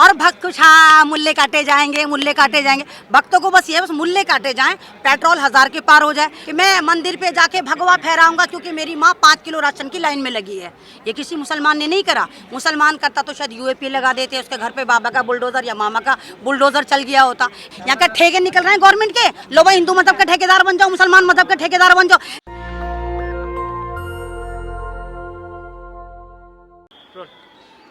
और भक्त कुछ हाँ मुल्ले काटे जाएंगे, मुल्ले काटे जाएंगे। भक्तों को बस ये बस मुल्ले काटे जाएं, पेट्रोल 1000 के पार हो जाए कि मैं मंदिर पे जाके भगवा फहराऊंगा क्योंकि मेरी माँ 5 किलो राशन की लाइन में लगी है। ये किसी मुसलमान ने नहीं करा। मुसलमान करता तो शायद यूएपी लगा देते, उसके घर पे बाबा का बुलडोजर या मामा का बुलडोजर चल गया होता। यहाँ का ठेके निकल रहे हैं गवर्नमेंट के, लो भाई हिंदू मजहब का ठेकेदार बन जाओ, मुसलमान मजहब का ठेकेदार बन जाओ।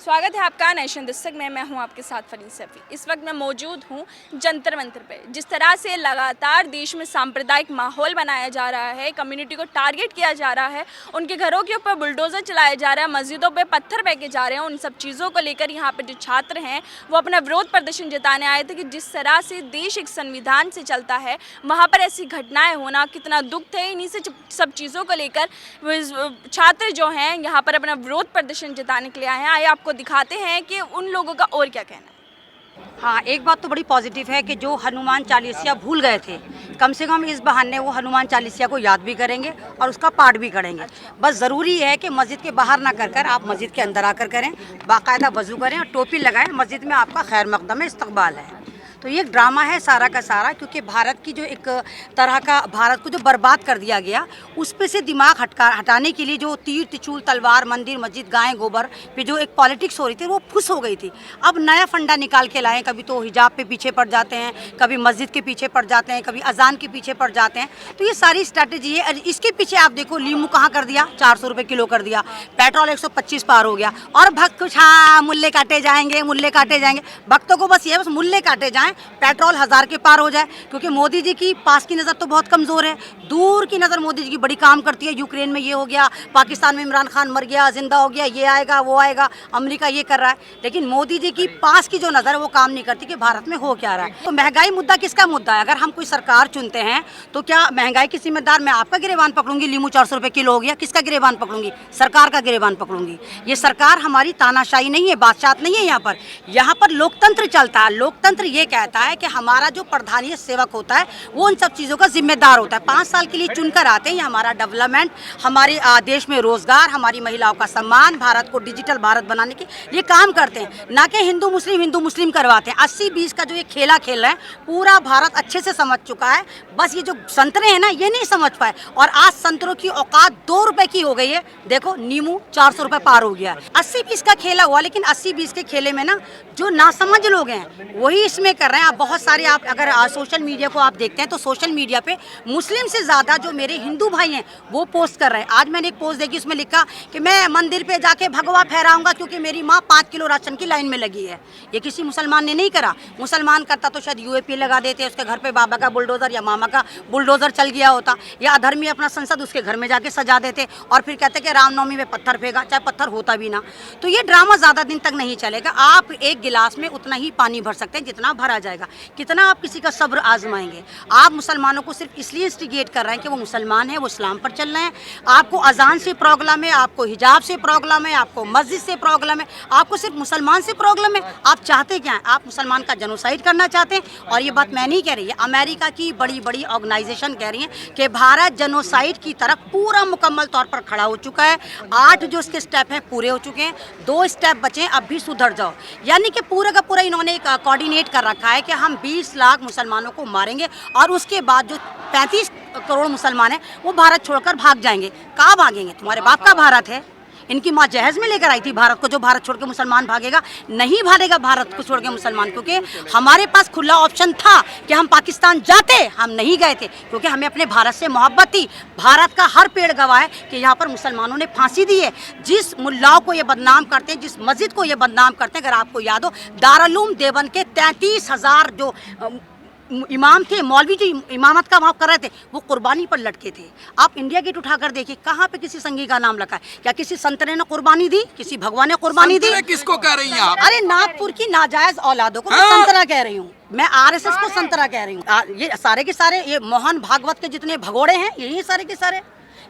स्वागत है आपका नेशन दस्तक में। मैं हूं आपके साथ फरीद सफ़ी। इस वक्त मैं मौजूद हूं जंतर मंतर पे। जिस तरह से लगातार देश में सांप्रदायिक माहौल बनाया जा रहा है, कम्युनिटी को टारगेट किया जा रहा है, उनके घरों के ऊपर बुलडोज़र चलाया जा रहा है, मस्जिदों पे पत्थर फेंके जा रहे हैं, उन सब चीज़ों को लेकर यहाँ पर जो छात्र हैं वो अपना विरोध प्रदर्शन जताने आए थे कि जिस तरह से देश एक संविधान से चलता है वहाँ पर ऐसी घटनाएँ होना कितना दुख है। इन्हीं से सब चीज़ों को लेकर छात्र जो हैं यहाँ पर अपना विरोध प्रदर्शन जताने के लिए आए हैं। आइए आपको दिखाते हैं कि उन लोगों का और क्या कहना है। हाँ, एक बात तो बड़ी पॉजिटिव है कि जो हनुमान चालीसिया भूल गए थे, कम से कम इस बहाने वो हनुमान चालीसिया को याद भी करेंगे और उसका पाठ भी करेंगे। बस ज़रूरी है कि मस्जिद के बाहर ना कर आप मस्जिद के अंदर आकर करें, बाकायदा वज़ू करें और टोपी लगाएं। मस्जिद में आपका खैर मकदम इस्तकबाल है। तो ये एक ड्रामा है सारा का सारा, क्योंकि भारत की जो एक तरह का भारत को जो बर्बाद कर दिया गया, उस पे से दिमाग हटाने के लिए जो तीर तिचूल तलवार मंदिर मस्जिद गाय गोबर पे जो एक पॉलिटिक्स हो रही थी वो फुस हो गई थी। अब नया फंडा निकाल के लाएं, कभी तो हिजाब पे पीछे पड़ जाते हैं, कभी मस्जिद के पीछे पड़ जाते हैं, कभी अजान के पीछे पड़ जाते हैं। तो ये सारी स्ट्रैटेजी है। इसके पीछे आप देखो लीमू कहाँ कर दिया, 400 रुपये किलो कर दिया, पेट्रोल 125 पार हो गया और भक्त कुछ हाँ मुल्ले काटे जाएंगे, मुल्ले काटे जाएंगे। भक्तों को बस ये बस मुल्ले काटे जाएं, पेट्रोल 1000 के पार हो जाए, क्योंकि मोदी जी की पास की नज़र तो बहुत कमज़ोर है, दूर की नज़र मोदी जी की बड़ी काम करती है। यूक्रेन में ये हो गया, पाकिस्तान में इमरान खान मर गया, जिंदा हो गया, ये आएगा वो आएगा, अमेरिका ये कर रहा है, लेकिन मोदी जी की पास की जो नज़र है वो काम नहीं करती कि भारत में हो क्या रहा है। तो महंगाई मुद्दा किसका मुद्दा है? अगर हम कोई सरकार चुनते हैं तो क्या महंगाई की जिम्मेदार मैं आपका गिरेबान पकड़ूंगी? लीमू 400 रुपये किलो हो गया, किसका गिरेबान पकड़ूंगी? सरकार का गिरेबान पकड़ूंगी। ये सरकार हमारी तानाशाही नहीं है, बादशाह नहीं है। यहाँ पर लोकतंत्र चलता है। लोकतंत्र ये कहता है कि हमारा जो प्रधानीय सेवक होता है वो उन सब चीज़ों का जिम्मेदार होता है। 5 साल के लिए चुनकर आते हैं। ये हमारा डेवलपमेंट, हमारे देश में रोजगार, हमारी महिलाओं का सम्मान, भारत को डिजिटल भारत बनाने के लिए काम करते हैं, ना कि हिंदू मुस्लिम करवाते हैं। 80-20 का जो ये खेला खेल रहे हैं पूरा भारत अच्छे से समझ चुका है। बस ये जो संतरे हैं ना ये नहीं समझ पाए, और आज संतरों की औकात 2 रुपए की हो गई है। देखो नींबू 400 रुपये पार हो गया। 80-20 का खेला हुआ, लेकिन 80-20 के खेले में ना जो नासमझ लोग हैं वही इसमें कर रहे हैं। आप बहुत सारे आप अगर सोशल मीडिया को आप देखते हैं तो सोशल मीडिया पे मुस्लिम से ज़्यादा जो मेरे हिंदू भाई हैं वो पोस्ट कर रहे हैं। आज मैंने एक पोस्ट देखी, उसमें लिखा कि मैं मंदिर पे जाके भगवा फहराऊंगा क्योंकि मेरी माँ 5 किलो राशन की लाइन में लगी है। ये किसी मुसलमान ने नहीं करा। मुसलमान करता तो शायद यूएपी लगा देते, उसके घर पे बाबा का बुलडोजर या मामा का बुलडोजर चल गया होता, या अधर्मी अपना संसद उसके घर में जाके सजा देते और फिर कहते कि रामनवमी में पत्थर फेंका, चाहे पत्थर होता भी ना। तो ये ड्रामा ज़्यादा दिन तक नहीं चलेगा। आप एक गिलास में उतना ही पानी भर सकते हैं जितना भरा जाएगा। कितना आप किसी का सब्र आजमाएंगे? आप मुसलमानों को सिर्फ इसलिए इंस्टिगेट कर रहे हैं कि वो मुसलमान हैं, वो इस्लाम पर चल रहे हैं। आपको अजान से प्रॉब्लम है, आपको हिजाब से प्रॉब्लम है, आपको मस्जिद से प्रॉब्लम है, आपको सिर्फ मुसलमान से प्रॉब्लम है। आप चाहते क्या हैं? आप मुसलमान का जेनोसाइड करना चाहते हैं। और ये बात मैं नहीं कह रही है, अमेरिका की बड़ी बड़ी ऑर्गेनाइजेशन कह रही है कि भारत जेनोसाइड की तरफ पूरा मुकम्मल तौर पर खड़ा हो चुका है। 8 जो उसके स्टेप हैं पूरे हो चुके हैं, 2 स्टेप बचे हैं, अब भी सुधर जाओ। यानी कि पूरा का पूरा इन्होंने एक कोऑर्डिनेट कर रखा है कि हम 20 लाख मुसलमानों को मारेंगे और उसके बाद जो 35 करोड़ मुसलमान हैं वो भारत छोड़कर भाग जाएंगे। कहाँ भागेंगे? तुम्हारे बाप का भारत है। इनकी माँ जहेज में लेकर आई थी भारत को। जो भारत छोड़ के मुसलमान भागेगा, नहीं भागेगा भारत को छोड़ के मुसलमान, क्योंकि हमारे पास खुला ऑप्शन था कि हम पाकिस्तान जाते, हम नहीं गए थे क्योंकि हमें अपने भारत से मोहब्बत थी। भारत का हर पेड़ गवाह है कि यहाँ पर मुसलमानों ने फांसी दी है। जिस मुल्लाओं को ये बदनाम करते हैं, जिस मस्जिद को ये बदनाम करते हैं, अगर आपको याद हो दारुल देवबंद के 33,000 जो इमाम थे, मौलवी जो इमामत का वहाँ कर रहे थे, वो कुर्बानी पर लटके थे। आप इंडिया गेट उठाकर देखिए, कहाँ पे किसी संगी का नाम लिखा है? क्या किसी संतरे ने कुर्बानी दी? किसी भगवान ने कुर्बानी दी? किसको कह रही हैं आप? अरे नागपुर की नाजायज औलादों को मैं संतरा कह रही हूँ, मैं आरएसएस को संतरा कह रही हूँ। ये सारे के सारे ये मोहन भागवत के जितने भगोड़े हैं यही सारे के सारे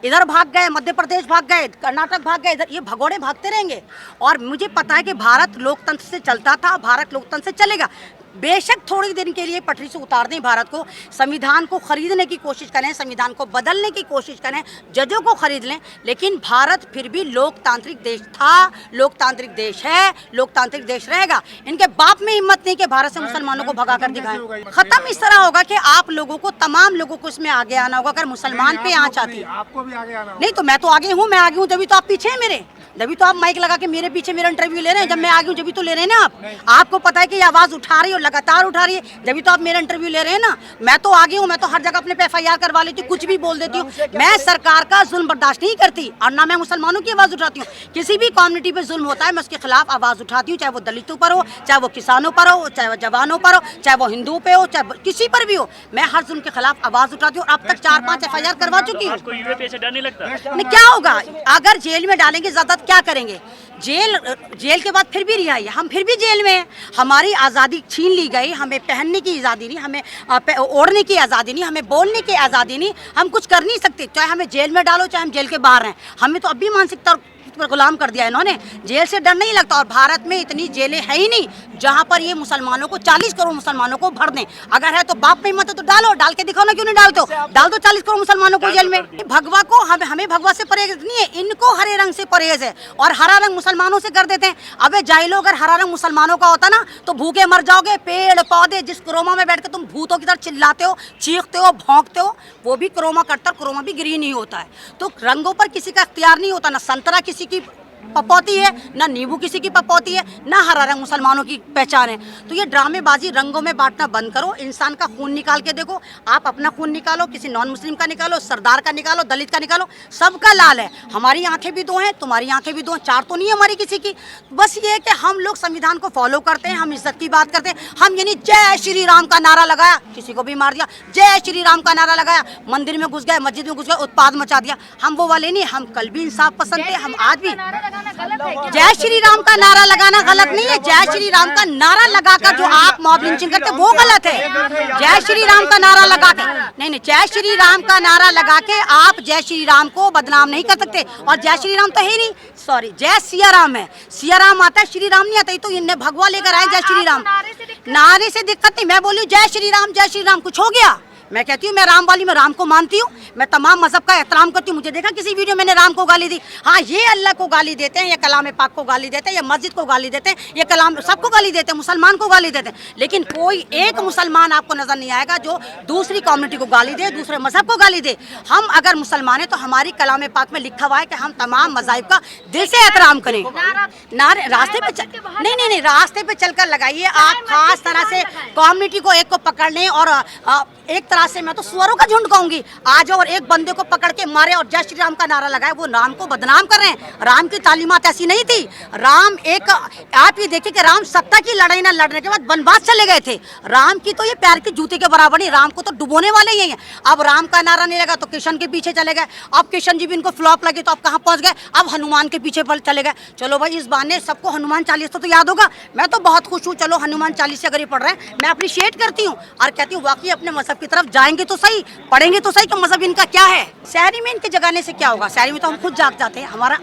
इधर भाग गए, मध्य प्रदेश भाग गए, कर्नाटक भाग गए, इधर ये भगोड़े भागते रहेंगे। और मुझे पता है कि भारत लोकतंत्र से चलता था, भारत लोकतंत्र से चलेगा। बेशक थोड़ी देर के लिए पटरी से उतार दें भारत को, संविधान को खरीदने की कोशिश करें, संविधान को बदलने की कोशिश करें, जजों को खरीद लें, लेकिन भारत फिर भी लोकतांत्रिक देश था, लोकतांत्रिक देश है, लोकतांत्रिक देश रहेगा। इनके बाप में हिम्मत नहीं कि भारत से मुसलमानों को भगा कर दिखाएं। खत्म इस तरह होगा कि आप लोगों को, तमाम लोगों को इसमें आगे आना होगा। अगर मुसलमान पे आँच आती, आपको भी आगे आना नहीं तो मैं तो आगे हूँ, मैं आगे हूँ जब तो आप पीछे हैं मेरे, जब तो आप माइक लगा के मेरे पीछे मेरा इंटरव्यू ले रहे हैं। जब मैं आगे हूँ जब तो ले रहे हैं ना आप, आपको पता है कि ये आवाज उठा रही है और लगातार उठा रही है, जब तो आप मेरा इंटरव्यू ले रहे हैं ना। मैं तो आगे हूँ, मैं तो हर जगह अपने पे FIR करवा लेती हूँ, कुछ भी बोल देती हूँ। मैं सरकार का जुल्म बर्दाश्त नहीं करती और ना मैं मुसलमानों की आवाज उठाती हूँ। किसी भी कम्युनिटी पे जुल्म होता है मैं उसके खिलाफ आवाज उठाती हूँ, चाहे वो दलितों पर हो, चाहे वो किसानों पर हो, चाहे वो जवानों पर हो, चाहे वो हिंदुओं पे हो, चाहे किसी पर भी हो, मैं हर जुल्म के खिलाफ आवाज उठाती हूँ। अब तक 4-5 FIR करवा चुकी हूँ। डर नहीं लगता? नहीं, क्या होगा अगर जेल में डालेंगे ज्यादा, क्या करेंगे? जेल के बाद फिर भी रिहाई, हम फिर भी जेल में हैं। हमारी आज़ादी छीन ली गई, हमें पहनने की आज़ादी नहीं, हमें ओढ़ने की आज़ादी नहीं, हमें बोलने की आज़ादी नहीं, हम कुछ कर नहीं सकते। चाहे हमें जेल में डालो, चाहे हम जेल के बाहर हैं, हमें तो अब भी मानसिकता पर गुलाम कर दिया इन्होंने। जेल से डर नहीं लगता। और भारत में इतनी जेलें है ही नहीं जहां पर ये मुसलमानों को 40 करोड़ मुसलमानों को भर दें। अगर है तो बाप में हिम्मत है तो डालो, डाल के दिखाओ ना, क्यों नहीं डालते हो? डाल दो 40 करोड़ मुसलमानों को जेल में। भगवा को हमें भगवा से परहेज नहीं है, इनको हरे रंग से परहेज है और हरा रंग मुसलमानों से कर देते हैं। अबे जाहिलो, अगर हरा रंग मुसलमानों का होता ना तो भूखे मर जाओगे। पेड़ पौधे, जिस क्रोमा में बैठ के तुम भूतों की तरह चिल्लाते हो, चीखते हो, भौंकते हो, वो भी क्रोमा करता, क्रोमा भी ग्रीन ही होता है। तो रंगों पर किसी का इख्तियार नहीं होता, ना संतरा किसी की पपौती है, ना नींबू किसी की पपौती है, ना हरा रंग मुसलमानों की पहचान है। तो ये ड्रामेबाजी रंगों में बांटना बंद करो। इंसान का खून निकाल के देखो, आप अपना खून निकालो, किसी नॉन मुस्लिम का निकालो, सरदार का निकालो, दलित का निकालो, सबका लाल है। हमारी आंखें भी दो हैं, तुम्हारी आंखें भी दो हैं, चार तो नहीं है हमारी किसी की। बस ये है कि हम लोग संविधान को फॉलो करते हैं, हम इज्जत की बात करते हैं। हम ये नहीं जय श्री राम का नारा लगाया, किसी को भी मार दिया, जय श्री राम का नारा लगाया, मंदिर में घुस गए, मस्जिद में घुस गए, उत्पाद मचा दिया, हम वो वाले नहीं। हम कल भी इंसाफ पसंद थे, हम आज भी। जय श्री राम का नारा लगाना गलत नहीं है, जय श्री राम का नारा लगाकर जो आप मॉब लिंचिंग करते वो गलत है। जय श्री राम का नारा लगा के नहीं, जय श्री राम का नारा लगा के आप जय श्री राम को बदनाम नहीं कर सकते। और जय श्री राम तो है नहीं, सॉरी, जय सिया राम है। सिया राम आता है, श्री राम नहीं आता। तो इन्हें भगवा लेकर आए जय श्री राम, नारे से दिक्कत नहीं। मैं बोली जय श्री राम, जय श्री राम, कुछ हो गया? मैं कहती हूँ मैं राम वाली, मैं राम को मानती हूँ, मैं तमाम मजहब का एहतराम करती हूँ। मुझे देखा किसी वीडियो मैंने राम को गाली दी? हाँ, ये अल्लाह को गाली देते हैं, ये कलाम पाक को गाली देते हैं, ये मस्जिद को गाली देते हैं, ये कलाम सबको गाली देते हैं, मुसलमान को गाली देते हैं। लेकिन कोई एक मुसलमान आपको नजर नहीं आएगा जो दूसरी कम्युनिटी को गाली दे, दूसरे मजहब को गाली दे। हम अगर मुसलमान हैं तो हमारी कलाम पाक में लिखा हुआ है कि हम तमाम मज़ाहिब का दिल से एहतराम करें। नारे रास्ते पे नहीं, रास्ते पे चलकर लगाइए। आप खास तरह से कम्युनिटी को एक को पकड़ लें और एक तरह से मैं तो सुअरों का झुंड कहूंगी, आ जाओ और एक बंदे को पकड़ के मारे और जय श्री राम का नारा लगाए, वो राम को बदनाम कर रहे हैं। राम की तालीमात ऐसी नहीं थी। राम एक, आप ये देखिए कि राम सत्ता की लड़ाई ना लड़ने के बाद वनवास चले गए थे। राम की तो ये पैर के जूते के बराबर नहीं, राम को तो डुबोने वाले ही हैं। अब राम का नारा नहीं लगा तो किशन के पीछे चले गए। अब किशन जी भी इनको फ्लॉप लगे तो अब कहाँ पहुंच गए? अब हनुमान के पीछे चले गए। चलो भाई, इस बहाने सबको हनुमान 40 तो याद होगा। मैं तो बहुत खुश हूँ, चलो हनुमान 40 अगर ये पढ़ रहे हैं, मैं अप्रिशिएट करती हूँ और कहती हूँ वाकई अपने मजहब की तरफ जाएंगे तो सही, पढ़ेंगे तो सही कि मजहब इनका क्या है। शहरी में इनके जगाने से क्या होगा? शहरी में तो हम खुद जाग जाते हैं। हमारा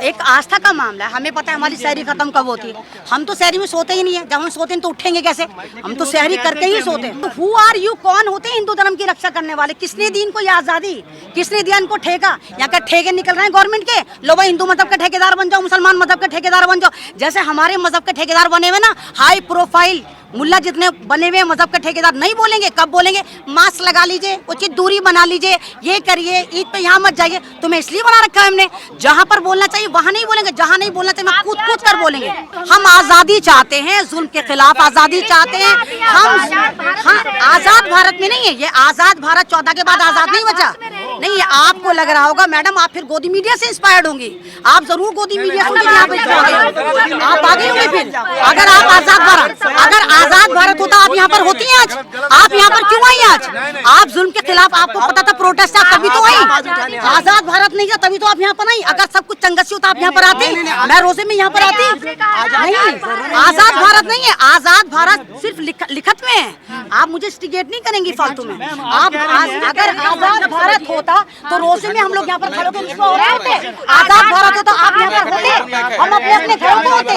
एक आस्था का मामला है, हमें पता है हमारी शहरी खत्म कब होती है। हम तो शहरी में सोते ही नहीं है, जब हम सोते हैं तो उठेंगे कैसे? हम तो शहरी करके ही सोते हैं। तो हु आर यू, कौन होते हैं हिंदू धर्म की रक्षा करने वाले? किसने दी इनको ये आज़ादी? किसने दिया इनको ठेका? यहाँ का ठेके निकल रहे हैं गवर्नमेंट के। लो भाई, हिंदू मजहब के ठेकेदार बन जाओ, मुसलमान मजहब के ठेकेदार बन जाओ। जैसे हमारे मजहब के ठेकेदार बने हुए ना, हाई प्रोफाइल मुल्ला जितने बने हुए मजहब के ठेकेदार नहीं बोलेंगे। कब बोलेंगे? मास्क लगा लीजिए, उचित दूरी बना लीजिए, ये करिए, ईद पे यहाँ मत जाइए। तुम्हें इसलिए बना रखा है हमने, जहाँ पर बोलना चाहिए वहाँ नहीं बोलेंगे, जहाँ नहीं बोलना चाहिए मैं कूद कर बोलेंगे। हम आज़ादी चाहते हैं, जुल्म के खिलाफ आज़ादी चाहते हैं हम। हाँ, आज़ाद भारत में नहीं है ये, आज़ाद भारत 14 के बाद आज़ाद नहीं बचा। नहीं, ये आपको लग रहा होगा मैडम, आप फिर गोदी मीडिया से इंस्पायर्ड होंगी। आप जरूर गोदी मीडिया से आप आगे होंगे फिर। अगर आप आज़ाद भारत होता, आप यहाँ पर होती हैं आज? आप यहाँ पर क्यों आई आज? आप जुल्म के खिलाफ, आपको पता था प्रोटेस्ट है, तभी तो आई। आज़ाद भारत नहीं था तभी तो आप यहाँ पर आई। अगर सब कुछ चंगसी होता आप यहाँ पर आती? मैं रोजे में यहाँ पर आती नहीं। आज़ाद भारत भारत नहीं है, आजाद भारत सिर्फ लिखत में है। आप मुझे स्टिगेट नहीं करेंगे फालतू में। आप अगर आजाद भारत होता तो रोजे में हम लोग यहाँ पर खड़े होते, आजाद भारत होता आप यहाँ पर होते, हम अपने घरों में होते।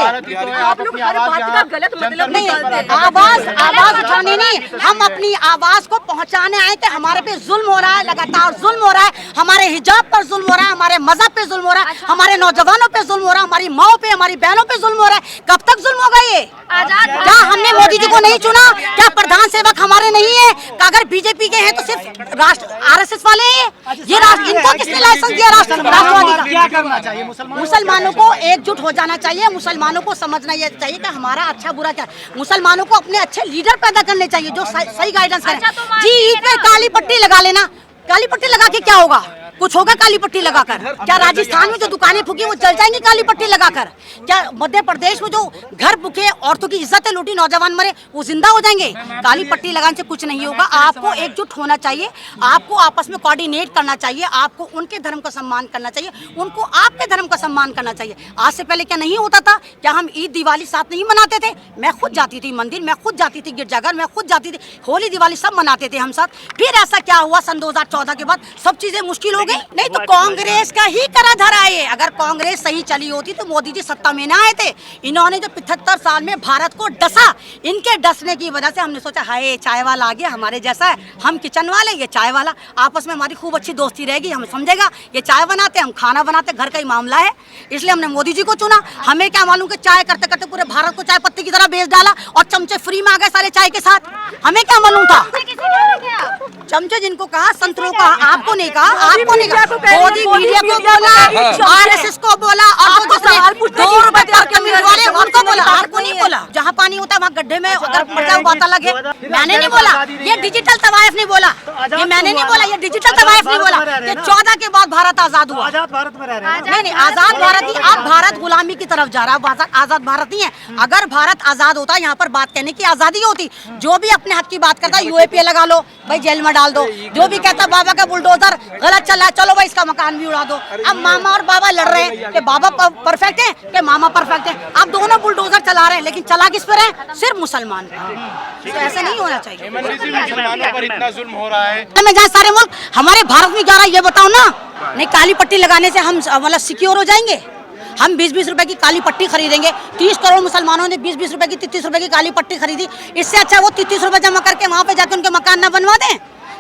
आप लोग हर बात का गलत मतलब नहीं, निकालते हैं। आवाज उठाने नहीं, हम अपनी आवाज को पहुंचाने आए थे। हमारे पे जुल्म हो रहा है, लगातार जुल्म हो रहा है, हमारे हिजाब पर जुल्म हो रहा है, हमारे मजहब पे जुल्म हो रहा है, हमारे नौजवानों पे जुल्म हो रहा है, हमारी माओ पे, हमारी बहनों पे जुल्म हो रहा है। कब तक जुल्म होगा ये? क्या हमने मोदी जी को नहीं चुना? क्या प्रधान सेवक हमारे नहीं है? अगर बीजेपी के हैं तो सिर्फ RSS वाले हैं ये इनको किसने लाइसेंस दिया? राष्ट्रवादी का। क्या करना चाहिए? मुसलमानों को एकजुट हो जाना चाहिए। मुसलमानों को समझना ये चाहिए कि हमारा अच्छा बुरा क्या है। मुसलमानों को अपने अच्छे लीडर पैदा करने चाहिए जो सही गाइडेंस करें। जी ईद पे काली पट्टी लगा लेना, काली पट्टी लगा के क्या होगा? कुछ होगा काली पट्टी लगाकर? क्या राजस्थान में जो दुकानें फूकी वो जल जाएंगी काली पट्टी लगाकर? क्या मध्य प्रदेश में जो घर फूके, औरतों की इज्जतें लूटी, नौजवान मरे, वो जिंदा हो जाएंगे? काली पट्टी लगाने से कुछ नहीं होगा। आपको एकजुट होना चाहिए, आपको आपस में कोऑर्डिनेट करना चाहिए, आपको उनके धर्म का सम्मान करना चाहिए, उनको आपके धर्म का सम्मान करना चाहिए। आज से पहले क्या नहीं होता था? क्या हम ईद दिवाली साथ नहीं मनाते थे? मैं खुद जाती थी मंदिर, मैं खुद जाती थी गिरजाघर, मैं खुद जाती थी, होली दिवाली सब मनाते थे हम साथ। फिर ऐसा क्या हुआ सन 2014 के बाद सब चीजें मुश्किल हो गई। नहीं तो कांग्रेस का ही करा धरा है। अगर कांग्रेस सही चली होती तो मोदी जी सत्ता में ना आए थे। इन्होंने जो 75 साल में भारत को डसा, इनके डसने की वजह से हमने सोचा हाय चाय वाला आ गया हमारे जैसा है, हम किचन वाले, ये चाय वाला, आपस में हमारी खूब अच्छी दोस्ती रहेगी, हम समझेगा ये चाय बनाते, हम खाना बनाते, घर का ही मामला है, इसलिए हमने मोदी जी को चुना। हमें क्या मालूम कि चाय करते करते पूरे भारत को चाय पत्ती की तरह बेच डाला और चमचे फ्री में आ गए सारे चाय के साथ। हमें क्या मालूम था? चमचे जिनको कहा, संतरों कहा, आपको नहीं कहा, आपको नहीं कहा। मोदी मीडिया को बोला, RSS को बोला, और जो ₹2 पर कमी वाले उनको बोला, आपको नहीं बोला। जहाँ पानी होता है वहाँ गड्ढे में अगर मर बात लगे, मैंने नहीं बोला। ये डिजिटल तवायफ नहीं बोला, ये मैंने नहीं बोला, ये डिजिटल तवायफ नहीं बोला कि 14 के बाद भारत आजाद हुआ। आजाद भारत में रह रहे हैं। नहीं, आजाद भारत ही, अब भारत गुलामी की तरफ जा रहा है। आजाद भारत नहीं है। अगर भारत आजाद होता, यहाँ पर बात कहने की आजादी होती। जो भी अपने हक की बात करता है UAP लगा लो भाई, जेल में डाल दो। जो भी कहता बाबा का बुलडोजर गलत चला, चलो भाई इसका मकान भी उड़ा दो। अब मामा और बाबा लड़ रहे हैं कि बाबा परफेक्ट है कि मामा परफेक्ट है। अब दोनों बुलडोजर चला रहे हैं, लेकिन चला किस पर है? सिर्फ मुसलमान। तो ऐसा नहीं होना चाहिए। मुसलमानों पर इतना जुल्म हो रहा है। मैं जहाँ सारे मुल्क हमारे भारत में जा रहा है ये बताओ ना। नहीं, काली पट्टी लगाने से हम मतलब सिक्योर हो जाएंगे? हम 20-20 रुपए की काली पट्टी खरीदेंगे। 30 करोड़ मुसलमानों ने 20-20 रुपए की, 33 रुपए की काली पट्टी खरीदी। इससे अच्छा वो 33 रुपए जमा करके वहाँ पे जाकर उनके मकान ना बनवा दें।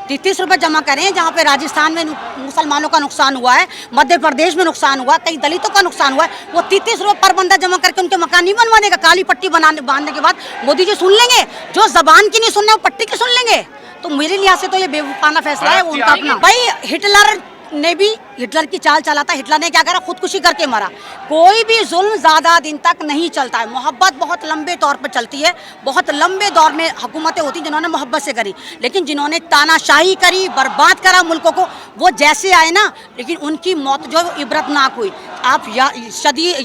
33 रुपए जमा करें। जहाँ पे राजस्थान में मुसलमानों का नुकसान हुआ है, मध्य प्रदेश में नुकसान हुआ, कई दलितों का नुकसान हुआ है, वो 33 रुपए पर बंदा जमा करके उनके मकान नहीं बनवा देगा। काली पट्टी बांधने के बाद मोदी जी सुन लेंगे। जो जबान की नहीं सुनना वो पट्टी की सुन लेंगे। तो मेरे लिहाज से तो ये बेवकूफाना फैसला है उनका अपना। भाई हिटलर ने भी हिटलर की चाल चला था। हिटलर ने क्या करा? खुदकुशी करके मरा। कोई भी जुल्म ज्यादा दिन तक नहीं चलता है। मोहब्बत बहुत लंबे तौर पर चलती है। बहुत लंबे दौर में हुकूमतें होती जिन्होंने मोहब्बत से करी, लेकिन जिन्होंने तानाशाही करी, बर्बाद करा मुल्कों को, वो जैसे आए ना, लेकिन उनकी मौत जो है वो इबरतनाक हुई। आप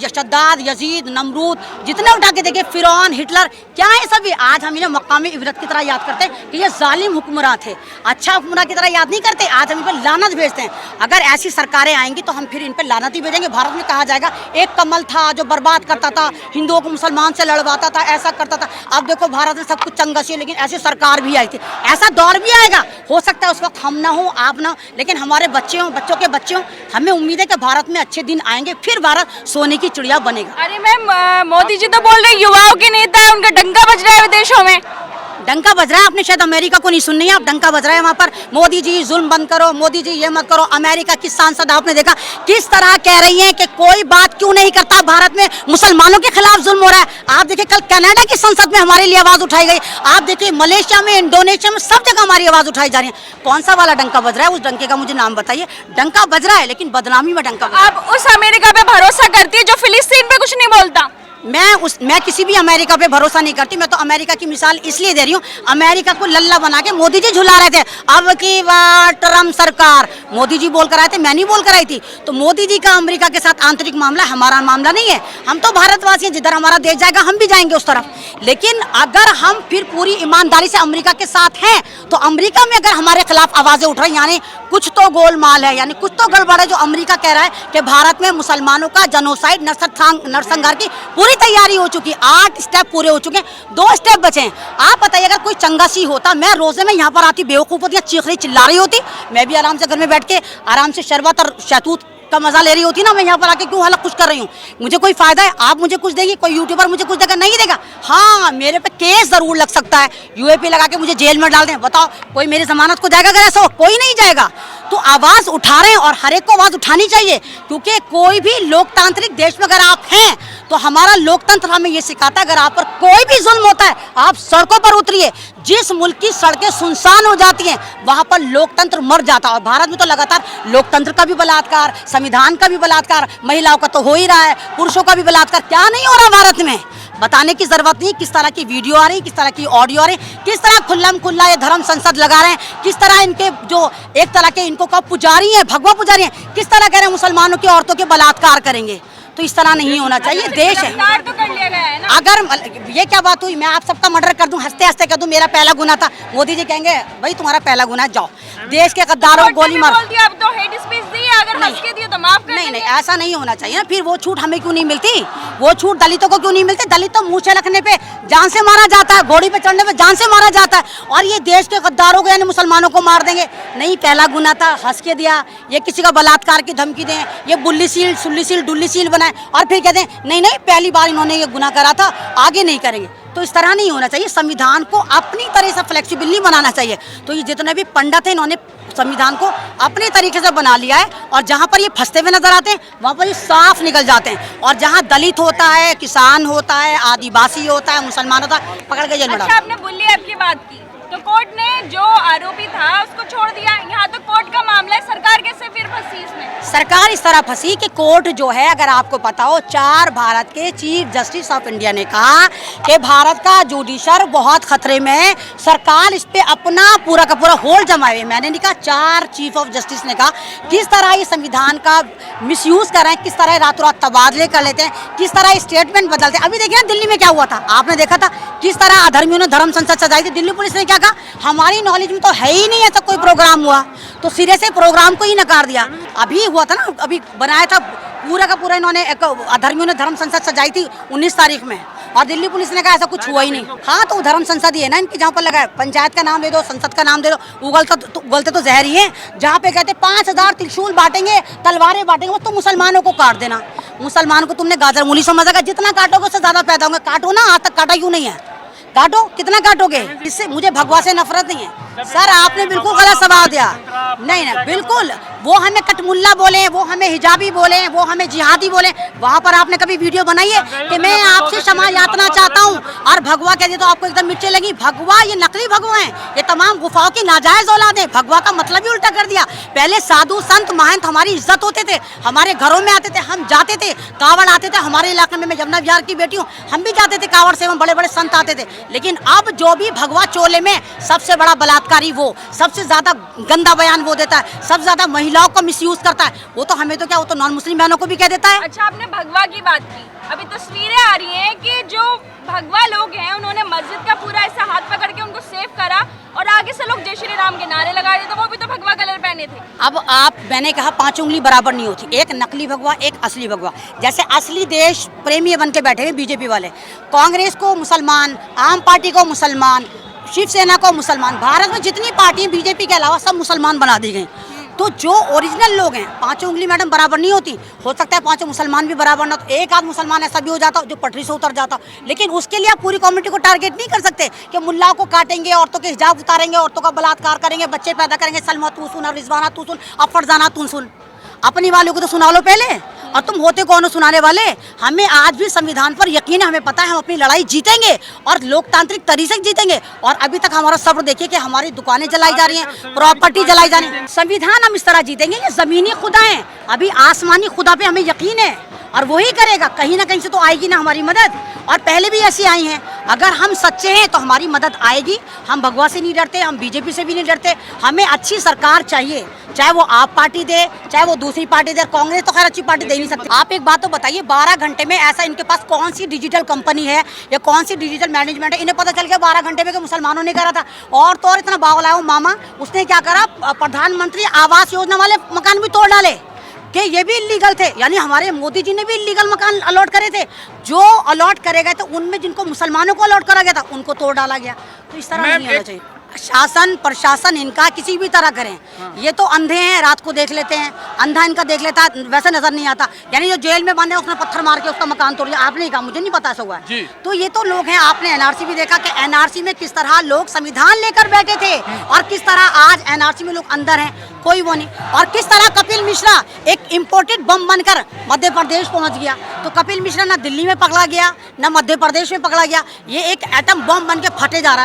शद्दाद, यजीद, नमरूद जितने उठा के देखे, फिरौन, हिटलर, क्या है सभी? आज हम इन्हें मकाम इबरत की तरह याद करते हैं कि ये जालिम हुक्मरान थे। अच्छा हुक्मरान की तरह याद नहीं करते। आज हम इन पर लानत भेजते हैं। अगर ऐसी सरकारें आएंगी तो हम फिर इन पर लानत ही भेजेंगे। भारत में कहा जाएगा एक कमल था जो बर्बाद करता था, हिंदुओं को मुसलमान से लड़वाता था, ऐसा करता था। अब देखो भारत में सब कुछ चंगसी है, लेकिन ऐसी सरकार भी आई थी। ऐसा दौर भी आएगा, हो सकता है उस वक्त हम ना हो, आप ना, लेकिन हमारे बच्चे हों, बच्चों के बच्चे हों। हमें उम्मीद है कि भारत में अच्छे दिन आएंगे, फिर भारत सोने की चिड़िया बनेगा। अरे मैम, मोदी जी तो बोल रहे युवाओं के नेता है, उनका डंका बज रहा है विदेशों में। डंका बज रहा है, आपने शायद अमेरिका को नहीं सुननी है। आप डंका बज रहा है वहाँ पर, मोदी जी जुल्म बंद करो, मोदी जी ये मत करो। अमेरिका की सांसद आपने देखा किस तरह कह रही हैं कि कोई बात क्यों नहीं करता, भारत में मुसलमानों के खिलाफ जुल्म हो रहा है। आप देखिए कल कनाडा की संसद में हमारे लिए आवाज उठाई गई। आप देखिए मलेशिया में, इंडोनेशिया में, सब जगह हमारी आवाज उठाई जा रही है। कौन सा वाला डंका बज रहा है? उस डंके का मुझे नाम बताइए। डंका बज रहा है, लेकिन बदनामी में डंका। आप उस अमेरिका पे भरोसा करती है जो फिलिस्तीन पे कुछ नहीं बोलता? मैं किसी भी अमेरिका पे भरोसा नहीं करती। मैं तो अमेरिका की मिसाल इसलिए दे रही हूँ, अमेरिका को लल्ला बना के मोदी जी झुला रहे थे। अब की बार ट्रम्प सरकार, मोदी जी बोल कर आए थे, मैं नहीं बोल कर आई थी। तो मोदी जी का अमेरिका के साथ आंतरिक मामला, हमारा मामला नहीं है। हम तो भारतवासी हैं, जिधर हमारा देश जाएगा हम भी जाएंगे उस तरफ। लेकिन अगर हम फिर पूरी ईमानदारी से अमेरिका के साथ हैं, तो अमेरिका में अगर हमारे खिलाफ आवाजें उठ रही, यानी कुछ तो गोलमाल है, यानी कुछ तो गड़बड़ है जो अमेरिका कह रहा है कि भारत में मुसलमानों का जनोसाइड नरसंहार की पूरी तैयारी हो चुकी है। 8 स्टेप पूरे हो चुके हैं, 2 स्टेप बचे हैं। आप बताइए अगर कोई चंगा सी होता, मैं रोजे में यहाँ पर आती बेवकूफ़ होती, चीख रही चिल्ला रही होती, मैं भी आराम से घर में बैठ के आराम से शरबत और शहतूत का मजा ले रही होती ना, मैं यहाँ पर आके क्यों हालत कुछ कर रही हूँ? मुझे कोई फायदा है? आप मुझे कुछ देगी? कोई यूट्यूबर मुझे कुछ देगा? नहीं देगा। हाँ, मेरे पे केस जरूर लग सकता है, यूएपी लगा के मुझे जेल में डाल दें। बताओ कोई मेरी जमानत को जाएगा? अगर ऐसा हो, कोई नहीं जाएगा। तो आवाज उठा रहे हैं और हर एक को आवाज उठानी चाहिए, क्योंकि कोई भी लोकतांत्रिक देश में अगर आप हैं तो हमारा लोकतंत्र हमें ये सिखाता है अगर आप पर कोई भी जुल्म होता है आप सड़कों पर उतरिए। जिस मुल्क की सड़कें सुनसान हो जाती हैं वहां पर लोकतंत्र मर जाता है। और भारत में तो लगातार लोकतंत्र का भी बलात्कार, संविधान का भी बलात्कार, महिलाओं का तो हो ही रहा है, पुरुषों का भी बलात्कार, क्या नहीं हो रहा भारत में? बताने की जरूरत नहीं किस तरह की वीडियो आ रही, किस तरह की ऑडियो आ रही, किस तरह खुल्लम खुल्ला ये धर्म संसद लगा रहे हैं, किस तरह इनके जो एक तरह के इनको कब पुजारी हैं, भगवा पुजारी हैं, किस तरह कह रहे हैं मुसलमानों की औरतों के बलात्कार करेंगे। तो इस तरह नहीं होना चाहिए, देश है। तो कर लिया गया है ना। अगर ये क्या बात हुई, मैं आप सबका मर्डर कर दूं, हंसते हंसते कह दूं मेरा पहला गुना था, मोदी जी कहेंगे भाई तुम्हारा पहला गुना है, जाओ देश के गद्दारों को गोली मार। अब तो हेट स्पीच दी है, अगर हंस के दिए तो माफ कर नहीं, ऐसा नहीं होना चाहिए ना। फिर वो छूट हमें क्यों नहीं मिलती? वो छूट दलितों को क्यों नहीं मिलती? दलित तो मुँह रखने पे जान से मारा जाता है, घोड़ी पे चढ़ने पे जान से मारा जाता है, और ये देश के गद्दारों को यानी मुसलमानों को मार देंगे। नहीं, पहला गुना था, हंस के दिया। ये किसी का बलात्कार की धमकी दें, ये बुल्ली सील, सुल्ली सील, डुल्ली सील बनाए और फिर कहते हैं नहीं नहीं पहली बार इन्होंने ये गुनाह करा था, आगे नहीं करेंगे। तो इस तरह नहीं होना चाहिए। संविधान को अपनी तरह से फ्लेक्सिबिलिटी बनाना चाहिए। तो ये जितने भी पंडित हैं इन्होंने संविधान को अपने तरीके से बना लिया है, और जहाँ पर ये फंसते हुए नजर आते हैं वहाँ पर ये साफ निकल जाते हैं। और जहाँ दलित होता है, किसान होता है, आदिवासी होता है, मुसलमान होता है, पकड़ के जेल में डालते हैं। आपने बुल्ली ऐप की बात की तो कोर्ट ने जो आरोपी था उसको छोड़ दिया। यहाँ तो कोर्ट का मामला है, सरकार कैसे फिर फंसी इसमें? सरकार इस तरह फंसी कि कोर्ट जो है, अगर आपको पता हो, 4 भारत के चीफ जस्टिस ऑफ इंडिया ने कहा कि भारत का जुडिशर बहुत खतरे में है, सरकार इस पे अपना पूरा का पूरा होल्ड जमाए। मैंने नहीं कहा, 4 चीफ ऑफ जस्टिस ने कहा किस तरह ये संविधान का मिसयूज कर रहे हैं, किस तरह रातों रात तबादले कर लेते हैं, किस तरह स्टेटमेंट बदलते हैं। अभी देखिए ना दिल्ली में क्या हुआ था, आपने देखा था किस तरह अधर्मियों ने धर्म संसद सजाई थी। दिल्ली पुलिस ने क्या कहा, हमारी नॉलेज में तो है ही नहीं ऐसा कोई प्रोग्राम हुआ, तो सिरे से प्रोग्राम को ही नकार दिया। अभी हुआ था ना, अभी बनाया था पूरा का पूरा, इन्होंने एक अधर्मियों ने धर्म संसद सजाई थी 19 तारीख में, और दिल्ली पुलिस ने कहा ऐसा कुछ हुआ ही नहीं। हाँ, तो धर्म संसद ही है ना इनकी, जहाँ पर लगा है पंचायत का नाम दे दो, संसद का नाम दे दो, उगलते तो जहर ही है। जहाँ पे कहते 5000 त्रिशूल बांटेंगे, तलवारें बांटेंगे, वो तो मुसलमानों को काट देना। मुसलमान को तुमने गाजर मूली समझा, जितना काटोगे उससे ज्यादा पैदा होंगे। काटो ना, आज तक काटा क्यों नहीं है? काटो, कितना काटोगे? इससे मुझे भगवा से नफरत नहीं है। सर आपने बिल्कुल गलत सवाल दिया। नहीं नहीं, बिल्कुल वो हमें कटमुल्ला बोले, वो हमें हिजाबी बोले, वो हमें जिहादी बोले, वहाँ पर आपने कभी वीडियो बनाई है कि मैं आपसे क्षमा यातना चाहता हूँ और भगवा कह दिया तो आपको एकदम मिर्चें लगी? भगवा ये नकली भगवा हैं, ये तमाम गुफाओं की नाजायज औलाद है। भगवा का मतलब ही उल्टा कर दिया। पहले साधु संत महंत हमारी इज्जत होते थे, हमारे घरों में आते थे, हम जाते थे, कावड़ आते थे हमारे इलाके में। मैं यमुना विहार की बेटी हूँ, हम भी जाते थे कावड़ से, बड़े बड़े संत आते थे। लेकिन अब जो भी भगवा चोले में सबसे बड़ा बलात्कारी वो, सबसे ज्यादा गंदा बयान वो देता है, सबसे ज्यादा महिलाओं को मिसयूज करता है, वो तो हमें तो क्या, वो तो नॉन मुस्लिम बहनों को भी कह देता है। अच्छा, आपने भगवा की बात की, अभी तस्वीरें आ रही हैं कि जो भगवा लोग हैं उन्होंने मस्जिद का पूरा ऐसा हाथ पकड़ के उनको सेव करा और आगे से लोग जय श्री राम के नारे लगा रहे थे, वो भी तो भगवा कलर पहने थे। अब मैंने कहा 5 उंगली बराबर नहीं होती, एक नकली भगवा, एक असली भगवा। जैसे असली देश प्रेमी बन के बैठे हैं बीजेपी वाले, कांग्रेस को मुसलमान, आम पार्टी को मुसलमान, शिवसेना को मुसलमान, भारत में जितनी पार्टी बीजेपी के अलावा सब मुसलमान बना दी गई। तो जो ओरिजिनल लोग हैं, 5 उंगली मैडम बराबर नहीं होती, हो सकता है 5 मुसलमान भी बराबर ना, तो एक आध मुसलमान ऐसा भी हो जाता जो पटरी से उतर जाता। लेकिन उसके लिए आप पूरी कम्युनिटी को टारगेट नहीं कर सकते कि मुल्ला को काटेंगे, औरतों के हिजाब उतारेंगे, औरतों का बलात्कार करेंगे, बच्चे पैदा करेंगे। सलमा तू सुन और रिजवाना तू सुन और फरजाना तू सुन, अपनी वालों को तो सुना लो पहले, और तुम होते कौन हो सुनाने वाले? हमें आज भी संविधान पर यकीन है, हमें पता है हम अपनी लड़ाई जीतेंगे और लोकतांत्रिक तरीके से जीतेंगे। और अभी तक हमारा सब्र देखिए कि हमारी दुकानें जलाई जा रही हैं, प्रॉपर्टी जलाई जा रही है। संविधान हम इस तरह जीतेंगे, ये जमीनी खुदा है, अभी आसमानी खुदा पे हमें यकीन है और वही करेगा, कहीं ना कहीं से तो आएगी ना हमारी मदद। और पहले भी ऐसी आई हैं। अगर हम सच्चे हैं तो हमारी मदद आएगी। हम भगवा से नहीं डरते, हम बीजेपी से भी नहीं डरते। हमें अच्छी सरकार चाहिए, चाहे वो आप पार्टी दे, चाहे वो दूसरी पार्टी दे। कांग्रेस तो खैर अच्छी पार्टी दे नहीं सकती। आप एक बात तो बताइए, 12 घंटे में ऐसा इनके पास कौन सी डिजिटल कंपनी है या कौन सी डिजिटल मैनेजमेंट है? इन्हें पता चल गया 12 घंटे में कि मुसलमानों ने करा था। और तो और इतना बावला है वो मामा, उसने क्या करा, प्रधानमंत्री आवास योजना वाले मकान भी तोड़ डाले कि ये भी इलीगल थे। यानी हमारे मोदी जी ने भी इलीगल मकान अलॉट करे थे। जो अलॉट करे गए थे उनमें जिनको मुसलमानों को अलॉट करा गया था उनको तोड़ डाला गया। तो इस तरह नहीं होना चाहिए। शासन प्रशासन इनका किसी भी तरह करें, ये तो अंधे हैं, रात को देख लेते हैं, अंधा इनका देख लेता है, वैसे नजर नहीं आता। यानी जो जेल में बंद है उसने पत्थर मार के उसका मकान तोड़ दिया, आपने ही कहा, मुझे नहीं पता ऐसा हुआ है। तो ये तो लोग हैं। आपने एनआरसी भी देखा कि एनआरसी में किस तरह लोग संविधान लेकर बैठे थे और किस तरह आज एनआरसी में लोग अंदर हैं, कोई वो नहीं। और किस तरह कपिल मिश्रा एक इम्पोर्टेड बम बनकर मध्य प्रदेश पहुंच गया। तो कपिल मिश्रा ना दिल्ली में पकड़ा गया ना मध्य प्रदेश में पकड़ा गया, ये एक एटम बम बन के फटे जा रहा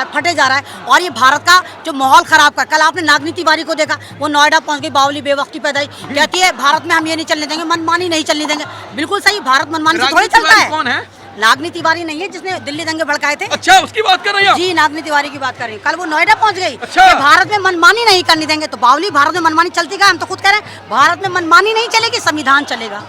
है। और ये भारत का जो माहौल खराब कर, कल आपने नागनी तिवारी को देखा, वो नोएडा पहुंच गई, बावली बेवक्ती पैदाई, कहती है भारत में हम ये नहीं चलने देंगे, मनमानी नहीं चलने देंगे। बिल्कुल सही, भारत मनमानी से थोड़ी चलता है। कौन है? नागनी तिवारी नहीं है जिसने दिल्ली दंगे भड़काए थे? अच्छा, उसकी बात कर रही हैं? जी, नागनी तिवारी की बात कर रही हूँ। कल वो नोएडा पहुंच गई। अच्छा। कि भारत में मनमानी नहीं करने देंगे। तो बावली, भारत में मनमानी चलती का? हम तो खुद कह रहे हैं भारत में मनमानी नहीं चलेगी, संविधान चलेगा।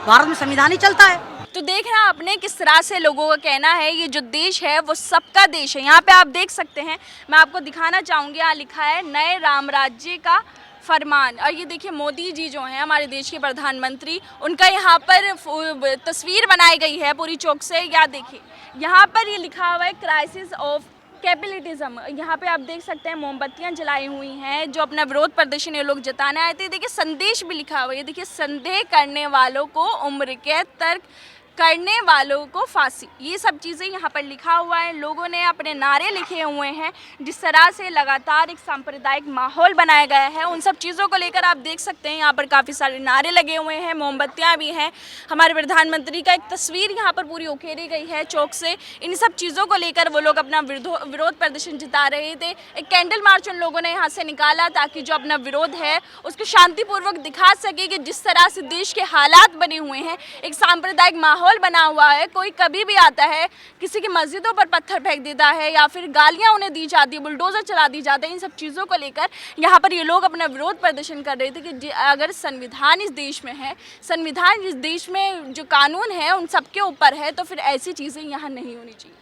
भारत में संविधान ही चलता है। तो देख रहे हैं आपने किस तरह से लोगों का कहना है, ये जो देश है वो सबका देश है। यहाँ पे आप देख सकते हैं, मैं आपको दिखाना चाहूँगी, यहाँ लिखा है नए राम राज्य का फरमान। और ये देखिए मोदी जी जो हैं हमारे देश के प्रधानमंत्री, उनका यहाँ पर तस्वीर बनाई गई है पूरी चौक से। या देखिए यहाँ पर ये लिखा हुआ है क्राइसिस ऑफ कैपिटलिज्म। यहाँ पे आप देख सकते हैं मोमबत्तियाँ जलाई हुई हैं, जो अपना विरोध प्रदर्शन ये लोग जताने आए थे। देखिए संदेश भी लिखा हुआ है, देखिए संदेह करने वालों को उम्र कैद, तर्क करने वालों को फांसी, ये सब चीज़ें यहाँ पर लिखा हुआ है। लोगों ने अपने नारे लिखे हुए हैं। जिस तरह से लगातार एक सांप्रदायिक माहौल बनाया गया है, उन सब चीज़ों को लेकर आप देख सकते हैं यहाँ पर काफ़ी सारे नारे लगे हुए हैं, मोमबत्तियाँ भी हैं। हमारे प्रधानमंत्री का एक तस्वीर यहाँ पर पूरी उकेरी गई है चौक से। इन सब चीज़ों को लेकर वो लोग अपना विरोध प्रदर्शन जता रहे थे। एक कैंडल मार्च उन लोगों ने यहाँ से निकाला ताकि जो अपना विरोध है उसको शांतिपूर्वक दिखा सके कि जिस तरह से देश के हालात बने हुए हैं, एक सांप्रदायिक माहौल बना हुआ है। कोई कभी भी आता है, किसी की मस्जिदों पर पत्थर फेंक देता है या फिर गालियां उन्हें दी जाती है, बुलडोजर चला दी जाता है। इन सब चीज़ों को लेकर यहाँ पर ये लोग अपना विरोध प्रदर्शन कर रहे थे कि अगर संविधान इस देश में है, संविधान इस देश में जो कानून है उन सबके ऊपर है, तो फिर ऐसी चीज़ें यहाँ नहीं होनी चाहिए।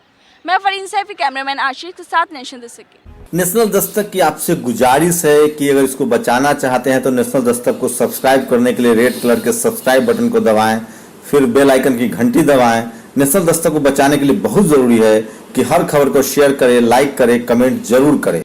मैं फरीन सैफी, कैमरामैन आशीष के साथ नेशनल दस्तक। नेशनल दस्तक की आपसे गुजारिश है कि अगर इसको बचाना चाहते हैं तो नेशनल दस्तक को सब्सक्राइब करने के लिए रेड कलर के सब्सक्राइब बटन को दबाएं, फिर बेल आइकन की घंटी दबाएं। नेशनल दस्तक को बचाने के लिए बहुत जरूरी है कि हर खबर को शेयर करें, लाइक करें, कमेंट जरूर करें।